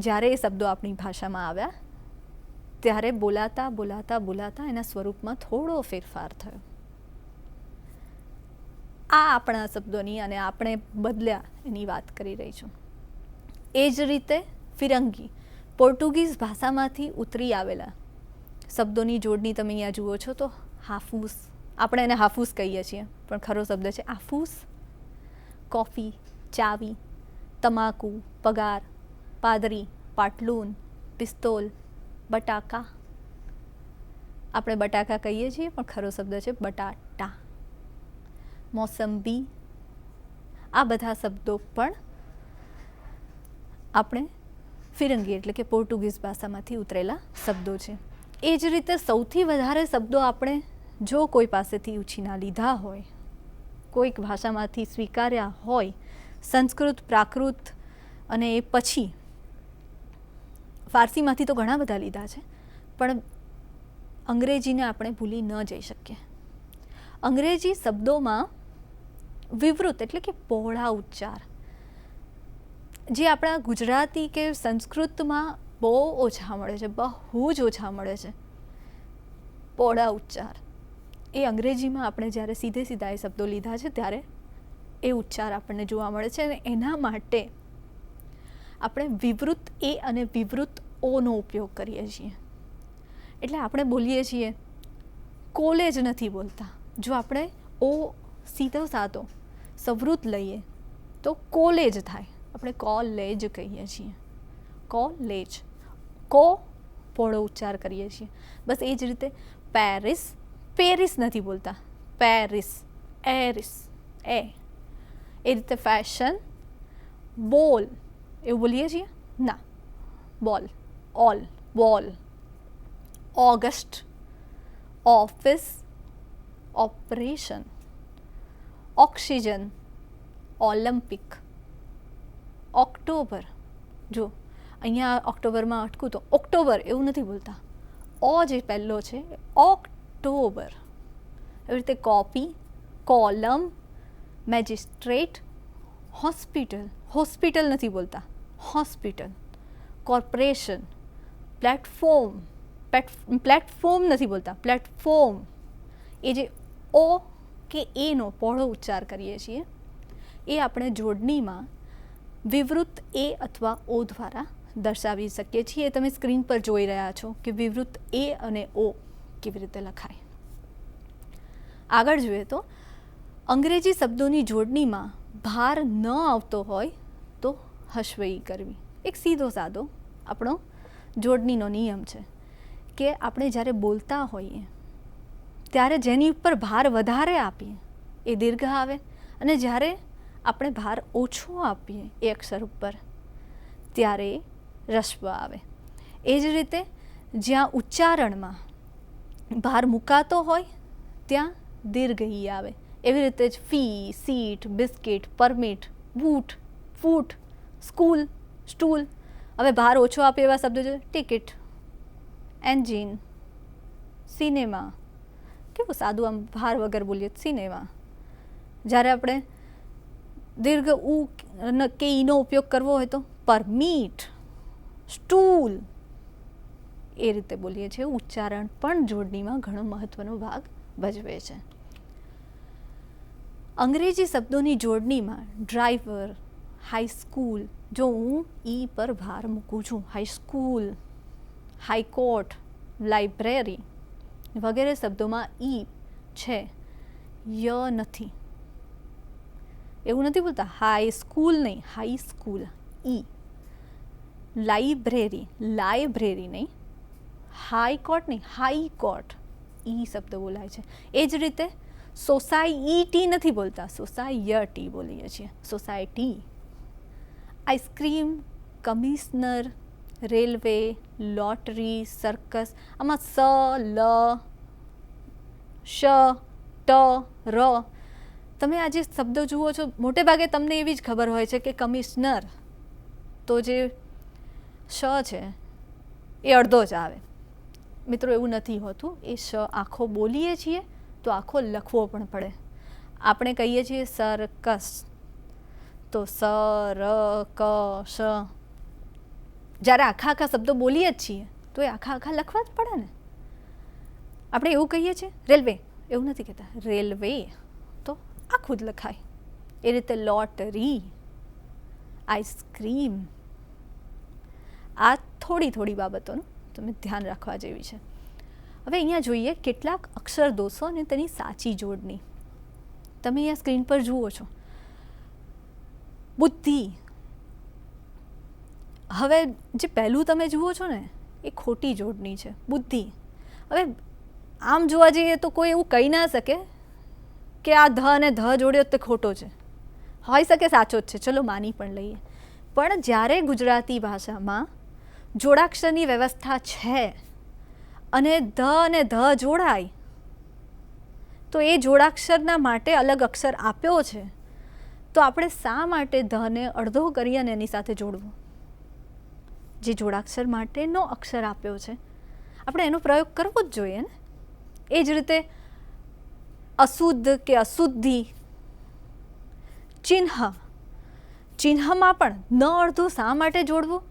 જ્યારે એ શબ્દો આપણી ભાષામાં આવ્યા ત્યારે બોલાતા બોલાતા બોલાતા એના સ્વરૂપમાં થોડો ફેરફાર થયો. આ આપણા શબ્દોની અને આપણે બદલ્યા એની વાત કરી રહી છું. એ જ રીતે ફિરંગી, પોર્ટુગીઝ ભાષામાંથી ઉતરી આવેલા શબ્દોની જોડણી તમે અહીંયા જુઓ છો તો હાફૂસ, આપણે એને હાફૂસ કહીએ છીએ પણ ખરો શબ્દ છે આફૂસ. કોફી, ચાવી, તમાકુ, પગાર, પાદરી, પાટલુન, પિસ્તોલ, બટાકા. આપણે બટાકા કહીએ છીએ પણ ખરો શબ્દ છે બટાટા. મોસંબી. આ બધા શબ્દો પણ આપણે ફિરંગી એટલે કે પોર્ટુગીઝ ભાષામાંથી ઉતરેલા શબ્દો છે. એ જ રીતે સૌથી વધારે શબ્દો આપણે જો કોઈ પાસેથી ઉછીના લીધા હોય, કોઈક ભાષામાંથી સ્વીકાર્યા હોય, સંસ્કૃત, પ્રાકૃત અને એ પછી ફારસીમાંથી તો ઘણા બધા લીધા છે, પણ અંગ્રેજીને આપણે ભૂલી ન જઈ શકીએ. અંગ્રેજી શબ્દોમાં વિવૃત એટલે કે પહોળા ઉચ્ચાર જે આપણા ગુજરાતી કે સંસ્કૃતમાં બહુ ઓછા મળે છે, બહુ જ ઓછા મળે છે. પહોળા ઉચ્ચાર એ અંગ્રેજીમાં આપણે જ્યારે સીધે સીધા એ શબ્દો લીધા છે ત્યારે એ ઉચ્ચાર આપણને જોવા મળે છે અને એના માટે આપણે વિવૃત એ અને વિવૃત ઓનો ઉપયોગ કરીએ છીએ. એટલે આપણે બોલીએ છીએ કોલેજ નથી બોલતા. જો આપણે ઓ સીધો સાધો સવૃત લઈએ તો કોલેજ થાય, આપણે કોલેજ કહીએ છીએ. કોલેજ, કો પહોળો ઉચ્ચાર કરીએ છીએ. બસ એ જ રીતે પેરિસ, પેરિસ નથી બોલતા, પેરિસ, એરિસ, એ રીતે ફેશન, બોલ એવું બોલીએ છીએ ના, બોલ, ઓલ, બોલ. August, office, operation, oxygen, Olympic, October. જો અહીંયા ઓક્ટોબરમાં અટકું તો ઓક્ટોબર એવું નથી બોલતા, ઓ જે પહેલો છે ઓક્ટોબર. એવી રીતે copy, column, magistrate, hospital, hospital નથી બોલતા, હોસ્પિટલ. કોર્પોરેશન, પ્લેટફોર્મ, પ્લેટફોર્મ નથી બોલતા, પ્લેટફોર્મ. એ જે ઓ કે એનો પહોળો ઉચ્ચાર કરીએ છીએ એ આપણે જોડણીમાં વિવૃત એ અથવા ઓ દ્વારા દર્શાવી શકીએ છીએ. તમે સ્ક્રીન પર જોઈ રહ્યા છો કે વિવૃત એ અને ઓ કેવી રીતે લખાય. આગળ જોઈએ તો અંગ્રેજી શબ્દોની જોડણીમાં ભાર ન આવતો હોય તો હશ્વઈ કરવી. એક સીધો સાદો આપણો જોડણીનો નિયમ છે કે આપણે જ્યારે બોલતા હોઈએ ત્યારે જેની ઉપર ભાર વધારે આપીએ એ દીર્ઘ આવે અને જ્યારે આપણે ભાર ઓછો આપીએ એ અક્ષર ઉપર ત્યારે રસ્વ આવે. એ જ રીતે જ્યાં ઉચ્ચારણમાં ભાર મુકાતો હોય ત્યાં દીર્ઘ ઈ આવે. એવી રીતે જ fee, seat, biscuit, permit, boot, foot, school, stool. હવે ભાર ઓછો આપે એવા શબ્દો છે ટિકિટ, એન્જિન, સિનેમા. કેવું સાદું આમ ભાર વગર બોલીએ સિનેમા. જ્યારે આપણે દીર્ઘ ઉ કે ઈનો ઉપયોગ કરવો હોય તો પરમીટ, સ્ટૂલ. એ રીતે બોલીએ છીએ. ઉચ્ચારણ પણ જોડણીમાં ઘણો મહત્વનો ભાગ ભજવે છે. અંગ્રેજી શબ્દોની જોડણીમાં ડ્રાઈવર, હાઈસ્કૂલ, જો હું ઈ પર ભાર મૂકું છું, હાઈસ્કૂલ, હાઈકોર્ટ, લાઇબ્રેરી વગેરે શબ્દોમાં ઈ છે. ય નથી, એવું નથી બોલતા. હાઈ સ્કૂલ નહીં, હાઈ સ્કૂલ. ઈ. લાઇબ્રેરી, લાઇબ્રેરી નહીં. હાઈ કોર્ટ નહીં, હાઈ કોર્ટ. ઈ શબ્દ બોલાય છે. એ જ રીતે સોસાયટી નથી બોલતા, સોસાયટી બોલીએ છીએ, society. Ice cream, commissioner, railway, lottery, circus, આમાં સ, લ, શ, ટ, ર. તમે આ જે શબ્દો જુઓ છો મોટે ભાગે તમને એવી જ ખબર હોય છે કે કમિશનર, તો જે શ છે એ અડધો જ આવે. મિત્રો એવું નથી હોતું. એ શ આખો બોલીએ છીએ તો આખો લખવો પણ પડે. આપણે કહીએ છીએ સર્કસ, તો સ, ર, ક, શ. જ્યારે આખા આખા શબ્દો બોલીએ જ છીએ તો એ આખા આખા લખવા જ પડે ને. આપણે એવું કહીએ છીએ રેલવે, એવું નથી કહેતા. રેલવે તો આખું જ લખાય. એ રીતે લોટરી, આઈસ્ક્રીમ. આ થોડી થોડી બાબતોનું તમે ધ્યાન રાખવા જેવી છે. હવે અહીંયા જોઈએ કેટલાક અક્ષર દોષો અને તેની સાચી જોડણી. તમે અહીંયા સ્ક્રીન પર જુઓ છો બુદ્ધિ. હવે જે પહેલું તમે જુઓ છો ને એ ખોટી જોડણી છે, બુદ્ધિ. હવે આમ જોવા જઈએ તો કોઈ એવું કહી ના શકે કે આ ધ અને ધ જોડ્યો તે ખોટો છે. હોઈ શકે સાચો જ છે, ચલો માની પણ લઈએ. પણ જ્યારે ગુજરાતી ભાષામાં જોડાક્ષરની વ્યવસ્થા છે અને ધ અને ધ જોડાય તો એ જોડાક્ષરના માટે અલગ અક્ષર આપ્યો છે, તો આપણે શા માટે ધને અડધો કરી અને એની સાથે જોડવું? જે જોડાક્ષર માટેનો અક્ષર આપ્યો છે આપણે એનો પ્રયોગ કરવો જ જોઈએ ને. એ જ રીતે અશુદ્ધ કે અશુદ્ધિ. ચિહ્ન, ચિહ્નમાં પણ ન અડધું શા માટે જોડવું?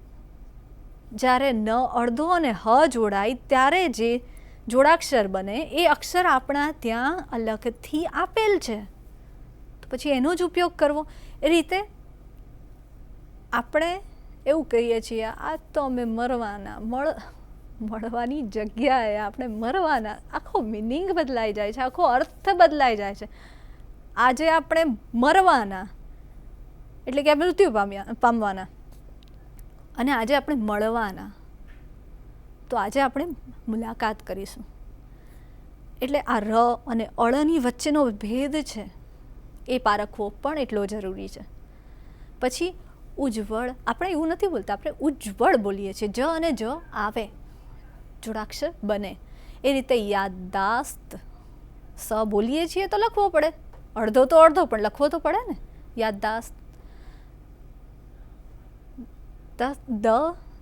જ્યારે ન અડધો અને હ જોડાય ત્યારે જે જોડાક્ષર બને એ અક્ષર આપણા ત્યાં અલગથી આપેલ છે, તો પછી એનો જ ઉપયોગ કરવો. એ રીતે આપણે એવું કહીએ છીએ આ તો અમે મરવાના, મળવાની જગ્યાએ આપણે મરવાના. આખો મિનિંગ બદલાઈ જાય છે, આખો અર્થ બદલાઈ જાય છે. આજે આપણે મરવાના એટલે કે મૃત્યુ પામવાના, અને આજે આપણે મળવાના, તો આજે આપણે મુલાકાત કરીશું. એટલે આ ર અને અળની વચ્ચેનો ભેદ છે એ પારખવો પણ એટલો જરૂરી છે. પછી ઉજ્જવળ, આપણે એવું નથી બોલતા, આપણે ઉજ્જવળ બોલીએ છીએ. જ અને જ આવે, જોડાક્ષર બને. એ રીતે યાદદાસ્ત, સ બોલીએ છીએ તો લખવો પડે, અડધો તો અડધો પણ લખવો તો પડે ને. યાદદાસ્ત. દ,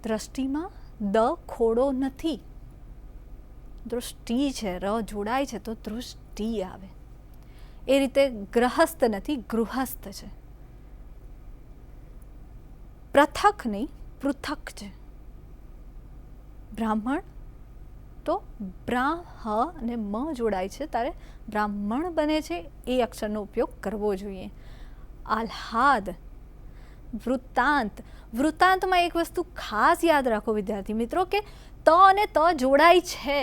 દ્રષ્ટિમાં દ ખોડો નથી, દૃષ્ટિ છે, ર જોડાય છે તો દૃષ્ટિ આવે. એ રીતે ગ્રહસ્થ નથી, ગૃહસ્થ છે. પૃથક નહીં, પૃથક છે. બ્રાહ્મણ તો બ્રાહ અને મ જોડાય છે ત્યારે બ્રાહ્મણ બને છે, એ અક્ષરનો ઉપયોગ કરવો જોઈએ. આહ્લાદ. વૃત્તાંત, વૃત્તાંતમાં એક વસ્તુ ખાસ યાદ રાખો વિદ્યાર્થી મિત્રો કે ત અને ત જોડાય છે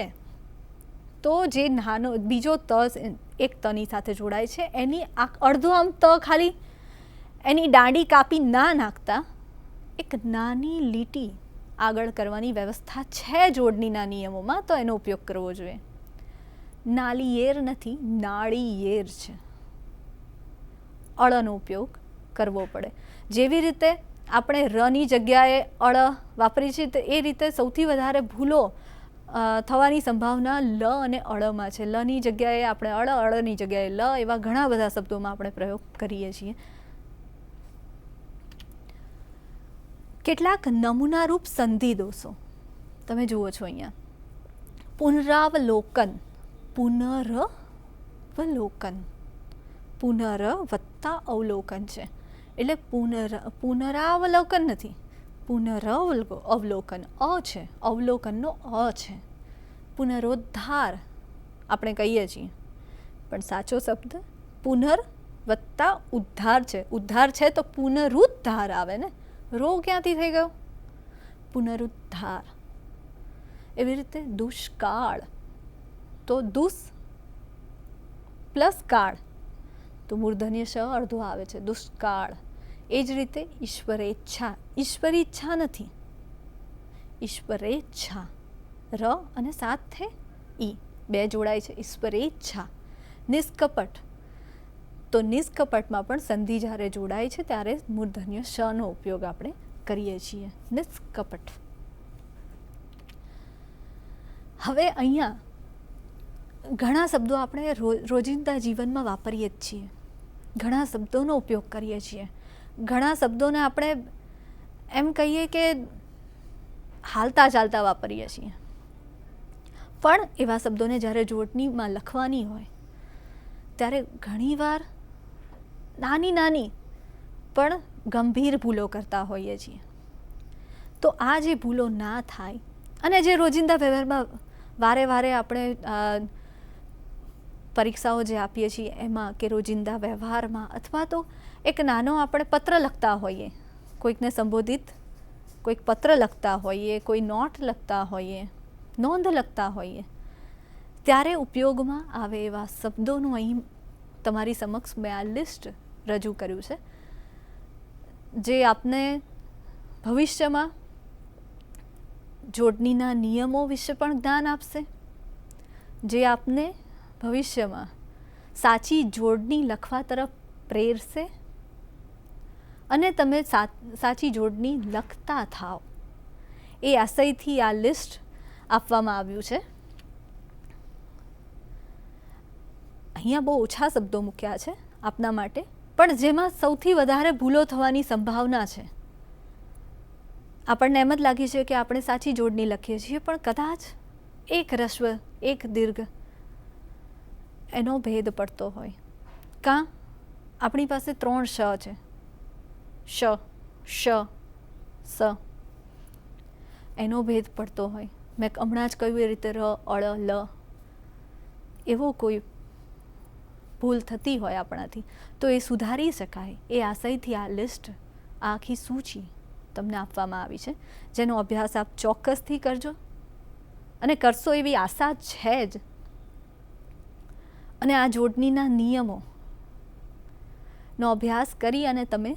તો જે નાનો બીજો ત એક તની સાથે જોડાય છે એની અડધો આમ ત ખાલી એની દાંડી કાપી ના નાખતા એક નાની લીટી આગળ કરવાની વ્યવસ્થા છે જોડણીના નિયમોમાં, તો એનો ઉપયોગ કરવો જોઈએ. નાળિયેર નથી, નાળિયેર છે. અળનો ઉપયોગ કરવો પડે. જેવી રીતે આપણે રની જગ્યાએ અળ વાપરીએ છીએ, તો એ રીતે સૌથી વધારે ભૂલો થવાની સંભાવના લ અને અળમાં છે. લની જગ્યાએ આપણે અળ, અળની જગ્યાએ લ, એવા ઘણા બધા શબ્દોમાં આપણે પ્રયોગ કરીએ છીએ. કેટલાક નમૂનારૂપ સંધિ દોષો તમે જુઓ છો અહીંયા. પુનરાવલોકન, પુનરવલોકન, પુનર વત્તા અવલોકન છે. એટલે પુનરાવલોકન નથી, પુનરવલોકન અ છે, અવલોકનનો અ છે. પુનરોદ્ધાર આપણે કહીએ છીએ પણ સાચો શબ્દ પુનર વત્તા ઉદ્ધાર છે. ઉદ્ધાર છે તો પુનરુદ્ધાર આવે ને, રો ક્યાંથી થઈ ગયો? પુનરુદ્ધાર. એવી રીતે દુષ્કાળ તો પ્લસ કાળ, તો મૂર્ધન્ય શ અડધો આવે છે, દુષ્કાળ. એ જ રીતે ઈશ્વરેચ્છા, ઈશ્વરી ઈચ્છા નથી, ઈશ્વરેચ્છા, ર અને સાથે ઈ બે જોડાય છે, ઈશ્વરેચ્છા. નિષ્કપટ, તો નિષ્કપટમાં પણ સંધિ જ્યારે જોડાય છે ત્યારે મૂર્ધન્ય શનો ઉપયોગ આપણે કરીએ છીએ, નિષ્કપટ. હવે અહીંયા ઘણા શબ્દો આપણે રોજિંદા જીવનમાં વાપરીએ જ છીએ, ઘણા શબ્દોનો ઉપયોગ કરીએ છીએ, ઘણા શબ્દોને આપણે એમ કહીએ કે હાલતા ચાલતા વાપરીએ છીએ. પણ એવા શબ્દોને જ્યારે જોડણીમાં લખવાની હોય ત્યારે ઘણીવાર નાની નાની પણ ગંભીર ભૂલો કરતા હોઈએ છીએ. તો આ જે ભૂલો ના થાય અને જે રોજિંદા વ્યવહારમાં વારે વારે આપણે પરીક્ષાઓ જે આપીએ છીએ એમાં કે રોજિંદા વ્યવહારમાં, અથવા તો એક નાનો આપણે પત્ર લખતા હોઈએ, કોઈકને સંબોધિત કોઈક પત્ર લખતા હોઈએ, કોઈ નોટ લખતા હોઈએ, નોંધ લખતા હોઈએ, ત્યારે ઉપયોગમાં આવે એવા શબ્દોનું અહીં તમારી સમક્ષ મેં આ લિસ્ટ રજૂ કર્યું છે, જે આપને ભવિષ્યમાં જોડણીના નિયમો વિશે પણ જ્ઞાન આપશે, જે આપને ભવિષ્યમાં સાચી જોડણી લખવા તરફ પ્રેરશે અને તમે સાચી જોડણી લખતા થાઓ, એ આશયથી આ લિસ્ટ આપવામાં આવ્યું છે. અહીંયા બહુ ઓછા શબ્દો મૂક્યા છે આપના માટે, પણ જેમાં સૌથી વધારે ભૂલો થવાની સંભાવના છે. આપણને એમ જ લાગે છે કે આપણે સાચી જોડણી લખીએ છીએ, પણ કદાચ એક રસ્વ એક દીર્ઘ એનો ભેદ પડતો હોય, કાં આપણી પાસે 3 શ છે, શ, શ, સ, એનો ભેદ પડતો હોય. મેં હમણાં જ કહ્યું એ રીતે ર, અળ, લ, એવો કોઈ ભૂલ થતી હોય આપણાથી, તો એ સુધારી શકાય, એ આશયથી આ લિસ્ટ, આ આખી સૂચિ તમને આપવામાં આવી છે, જેનો અભ્યાસ આપ ચોક્કસથી કરજો અને કરશો એવી આશા છે જ. અને આ જોડણીના નિયમોનો અભ્યાસ કરી અને તમે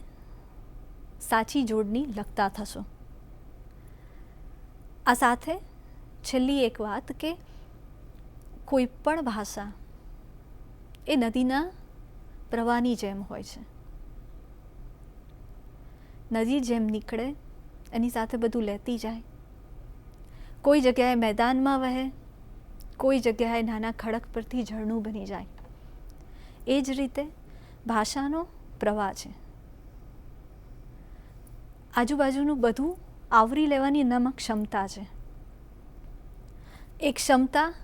સાચી જોડણી લખતા થશો. આ સાથે છેલ્લી એક વાત કે કોઈ પણ ભાષા એ નદીના પ્રવાહની જેમ હોય છે. નદી જેમ નીકળે એની સાથે બધું લેતી જાય. કોઈ જગ્યાએ મેદાનમાં વહે, કોઈ જગ્યાએ નાના ખડક પરથી ઝરણું બની જાય. એ જ રીતે ભાષાનો પ્રવાહ છે. આજુબાજુનું બધું આવરી લેવાની એનામાં ક્ષમતા છે. એ ક્ષમતાની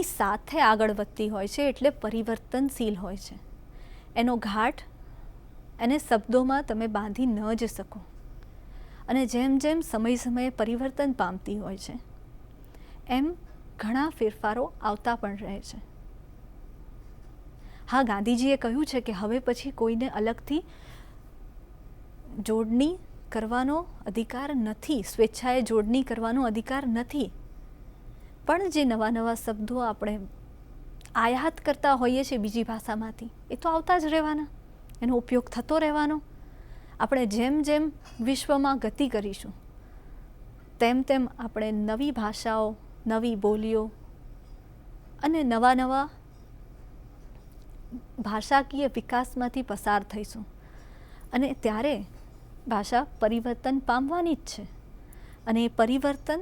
સાથે આગળ વધતી હોય છે, એટલે પરિવર્તનશીલ હોય છે. એનો ઘાટ એને શબ્દોમાં તમે બાંધી ન જ શકો. અને જેમ જેમ સમય સમયે પરિવર્તન પામતી હોય છે એમ ઘણા ફેરફારો આવતા પણ રહે છે. હા, ગાંધીજીએ કહ્યું છે કે હવે પછી કોઈને અલગથી જોડણી કરવાનો અધિકાર નથી, સ્વેચ્છાએ જોડણી કરવાનો અધિકાર નથી. પણ જે નવા નવા શબ્દો આપણે આયાત કરતા હોઈએ છીએ બીજી ભાષામાંથી, એ તો આવતા જ રહેવાના, એનો ઉપયોગ થતો રહેવાનો. આપણે જેમ જેમ વિશ્વમાં ગતિ કરીશું તેમ તેમ આપણે નવી ભાષાઓ, નવી બોલીઓ અને નવા નવા ભાષાકીય વિકાસમાંથી પસાર થઈશું. અને ત્યારે ભાષા પરિવર્તન પામવાની જ છે. અને એ પરિવર્તન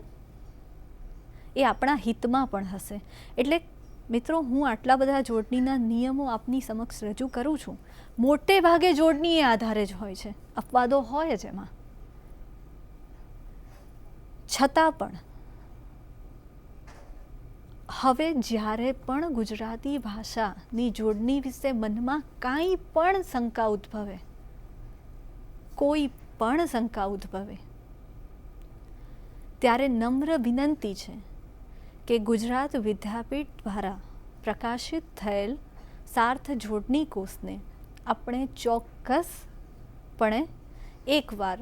એ આપણા હિતમાં પણ હશે. એટલે મિત્રો, હું આટલા બધા જોડણીના નિયમો આપની સમક્ષ રજૂ કરું છું. મોટે ભાગે જોડણી એ આધારે જ હોય છે, અપવાદો હોય જ એમાં. છતાં પણ હવે જ્યારે પણ ગુજરાતી ભાષાની જોડણી વિશે મનમાં કાંઈ પણ શંકા ઉદ્ભવે, કોઈ પણ શંકા ઉદ્ભવે, ત્યારે નમ્ર વિનંતી છે કે ગુજરાત વિદ્યાપીઠ દ્વારા પ્રકાશિત થયેલ સાર્થ જોડણી કોષને આપણે ચોક્કસપણે એકવાર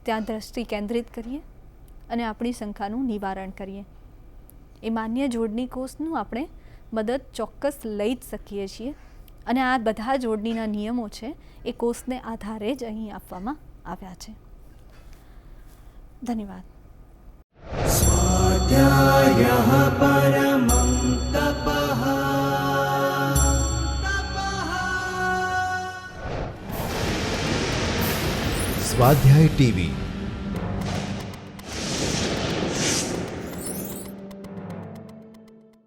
ત્યાં દ્રષ્ટિ કેન્દ્રિત કરીએ અને આપણી શંકાનું નિવારણ કરીએ. એ માન્ય જોડણી કોષનું આપણે મદદ ચોક્કસ લઈ જ શકીએ છીએ. અને આ બધા જોડણીના નિયમો છે એ કોર્સને આધારે જ અહીં આપવામાં આવ્યા છે. ધન્યવાદ.
स्वाध्यायः परमं तपः.
સ્વાધ્યાય ટીવી